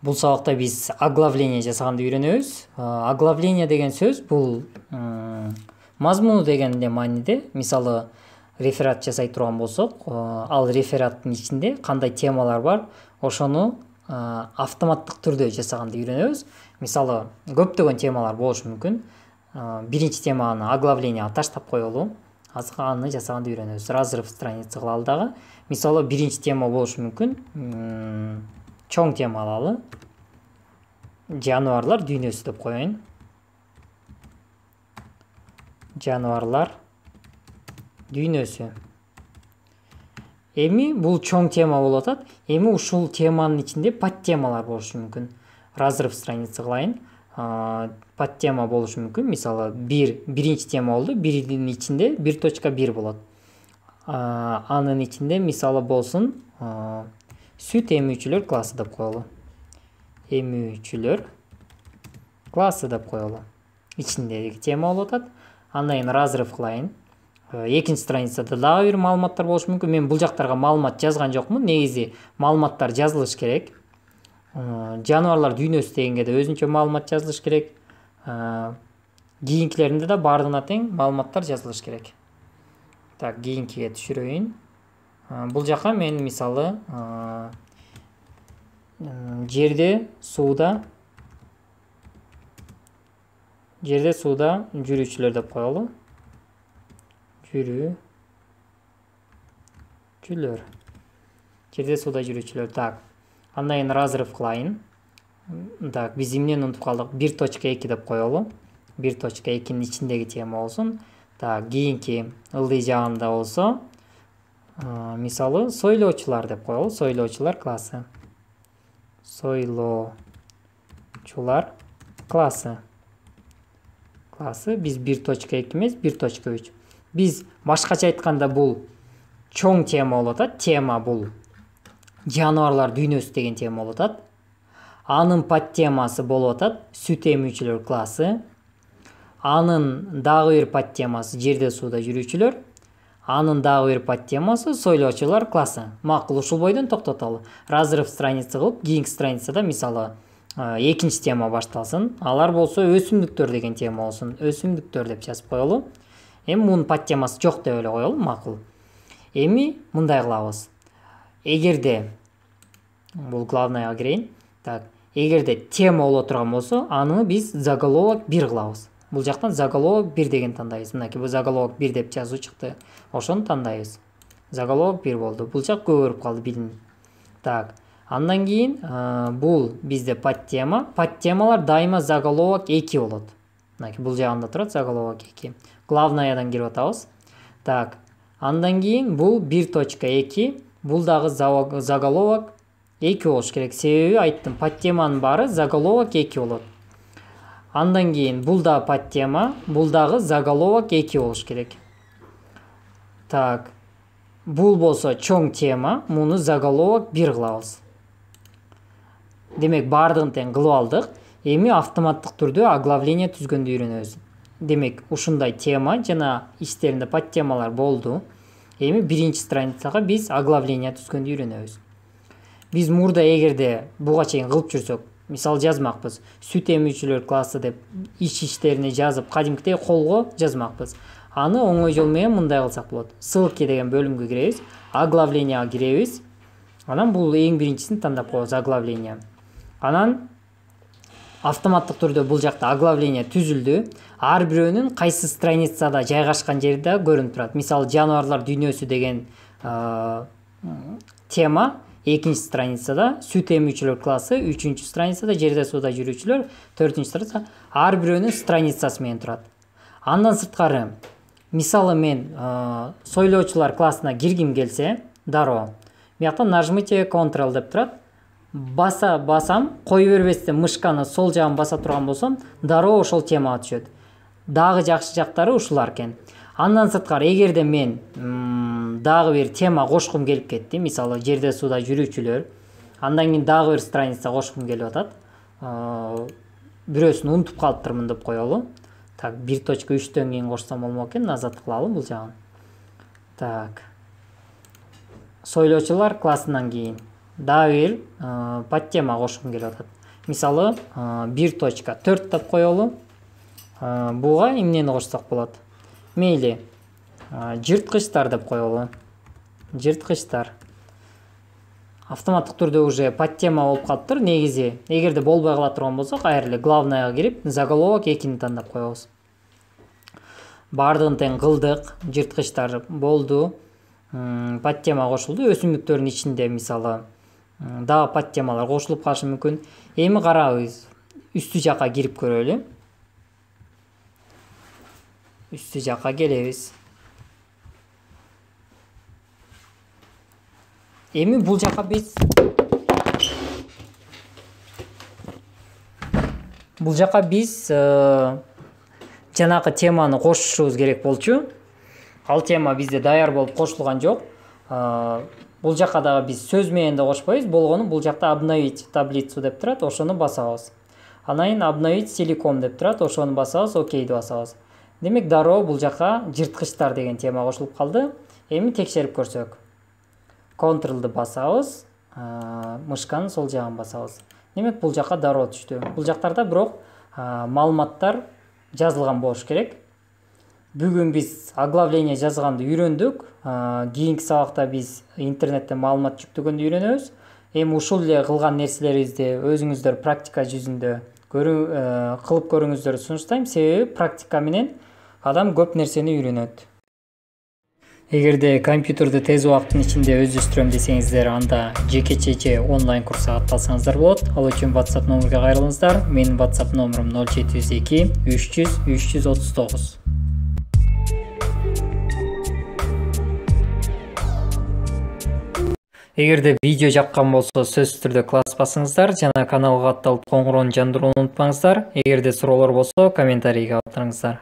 Бул сабакта биз оглавление жасаганды үйрөнөбүз. Оглавление деген сөз бул мазмуну дегенде мааниде. Мисалы, реферат жасай турган болсок, ал рефераттын ичинде кандай темалар бар, ошону автоматтык түрдө жасаганды үйрөнөбүз. Мисалы, көптөгөн темалар болушу мүмкүн. Биринчи теманы оглавление таштап коелу. Азыр аны жасаганды үйрөнөбүз. Разрыв страницы кылалы дагы. Мисалы, биринчи тема болушу мүмкүн. Чоң тема алалы. Жануарлар дүйнөсү деп коеюн. Жануарлар дүйнөсү. Эми бул чоң тема болуп атат. Эми ушул теманын ичинде подтемалар болушу мүмкүн. Разрыв страницы кылайын. Подтема болушу мүмкүн. Мисалы, биринчи тема болду. Биринин ичинде 1.1 болот. Анын ичинде мисалы болсун сүт эмүүчүлөр классы деп коелу. Эмүүчүлөр классы деп коелу. Ичиндеги тема болуп атат. Андан кийин разрыв кылайын. Экинчи страницада дагы бир маалыматтар болушу мүмкүн. Мен бул жактарга маалымат жазган жокмун. Негизи маалыматтар жазылыш керек. Жануарлар дүйнөсү дегенге да өзүнчө маалымат жазылыш керек. Кийинкилеринде да бардыгына тең маалыматтар жазылыш керек. Так, кийинкиге түшүрөйүн. Бул жака мен мисалы жерде сууда жүрүүчүлөр деп коелу. Жүрүүчүлөр. Жерде сууда жүрүүчүлөр. Так. Андан кийин разрыв кылайын. Так, биз эмнени унутуп калдык? 1.2 деп коелу. 1.2-нин ичиндеги тема болсун. Так, кийинки ылдый жагында болсо, мисалы, сойлоочулар деп коелу. Сойлоочулар классы. Сойлоочулар классы. Биз 1.2 эмес, 1.3. Биз башкача айтканда бул чоң тема болуп атат. Тема бул жануарлар дүйнөсү деген тема болуп атат. Анын подтемасы болуп атат сүт эмүүчүлөр классы. Анын дагы бир подтемасы жерде сууда жүрүүчүлөр. Анын дагы бир подтемасы сойлоочулар классы. Макул, ушул бойдон токтотолу. Разрыв страница кылып, кийинки страницада мисалы экинчи тема башталсын. Алар болсо өсүмдүктөр деген тема болсун. Өсүмдүктөр деп жазып коелу. Эми мунун подтемасы жок деп эле коелу, макул. Эми мындай кылабыз. Эгерде бул главныйга кирейин. Так, эгерде тема боло турган болсо, аны биз заголовок 1 кылабыз. Бул жактан заголовок 1 деген тандайбыз. Мынакей бул заголовок 1 деп жазуу чыкты. Ошону тандайбыз. Заголовок 1 болду. Бул жак көбөрүп калды билин. Так, андан кийин бул бизде подтема. Подтемалар дайыма заголовок 2 болот. Мынакей бул жагында турат заголовок 2. Главныйдан кирип атабыз. Так, андан кийин бул 1.2. Бул дагы заголовок 2 болуш керек. Себеби айттым, подтеманын баары заголовок 2 болот. Андан кийин бул да подтема, бул дагы заголовок 2 болуш керек. Так, бул болсо чоң тема, муну заголовок 1 кылабыз. Демек, бардыгын тең кылып алдык. Эми автоматтык түрдө оглавление түзгөндү үйрөнөбүз. Демек, ушундай тема жана ичтеринде подтемалар болду. Эми биринчи страницага биз оглавление түзгөндү үйрөнөбүз. Биз мурда эгерде буга чейин кылып жүрсөк, мисал жазмакпыз. Сүт эмүүчүлөр классы деп ичтерине жазып, кадимкидей колго жазмакпыз. Аны оңой жол менен мындай кылсак болот. Ссылки деген бөлүмгө киребиз, оглавленияга киребиз. Анан бул эң биринчисин тандап коебуз, оглавление. Анан автоматтык түрдө бул жакта оглавление түзүлдү. Ар бирөөнүн кайсы страницада жайгашкан жери да көрүнүп турат. Мисалы, жануарлар дүйнөсү деген тема экинчи страницада, сүт эмүүчүлөр классы үчүнчү страницада, жерде сууда жүрүүчүлөр төртүнчү страницада, ар бирөөнүн страницасы менен турат. Андан сырткары, мисалы мен сойлоочулар классына киргим келсе, дароо биякта нажмите Ctrl деп турат. Басам, кое бербестен мышканы сол жагын баса турган болсом, дароо ошол темага түшөт. Дагы жакшы жактары ушулар экен. Андан сырткары, эгерде мен дагы бир тема кошкум келип кетти, мисалы, жерде сууда жүрүүчүлөр, андан кийин дагы бир страница кошкум келип атат. Бирөөсүн унутуп калыптырмын деп коелу. Так, 1.3-төн кийин кошсом болмок экен, назат кылалы бул жагын. Так. Сойлоочулар классынан кийин дагы бир подтема кошкум келип атат. Мисалы, 1.4 деп коелу. Буга эмнени кошсок болот? Мейли, жырткычтар деп коелу. Жырткычтар. Автоматтык түрдө уже подтема болуп калыптыр. Негизи, эгерде болбой кала турган болсок, кайра эле главныйга кирип, заголовок 2-ни тандап коебуз. Бардыгын тең кылдык, жырткычтар болду. Подтема кошулду. Өсүмдүктөрдүн ичинде мисалы дагы подтемалар кошулуп калышы мүмкүн. Эми карабыз. Үстү жакка кирип көрөлү. Үстү жакка келебиз. Эми бул жакка биз жанагы теманы кошушубуз керек болчу. Ал тема бизде даяр болуп кошулган жок. Бул жакка дагы биз сөз менен да кошпойбуз. Болгону бул жакта обновить таблицу деп турат, ошону басабыз. Анан кийин обновить целиком деп турат, ошону басабыз, окейди басабыз. Демек дароо бул жакка жырткычтар деген тема кошулуп калды. Эми текшерип көрсөк. Ctrl-ды басабыз, мышканын сол жагын басабыз. Демек бул жакка дароо түштү. Бул жактарда бирок маалыматтар жазылган болуш керек. Бүгүн биз оглавление жазганды үйрөндүк. Кийинки сабакта биз интернеттен маалымат жүктөгөндү үйрөнөбүз. Эми ушул эле кылган нерселерибизди өзүңүздөр практика жүзүндө кылып көрүңүздөрдү сунуштайм. Себеби практика менен адам көп нерсени үйрөнөт. Эгерде компьютерди тез убакыттын ичинде өздөштүрөм десеңиздер, анда жекече же онлайн курсга катталсаңыздар болот. Ал үчүн WhatsApp номерге кайрылыңыздар. Менин WhatsApp номерум 072 300 339. Эгерде видео жаккан болсо, сөзсүз түрдө класс басыңыздар жана каналга катталып коңгуроону жандырууну унутпаңыздар. Эгерде суроолор болсо, комментарийге калтырыңыздар.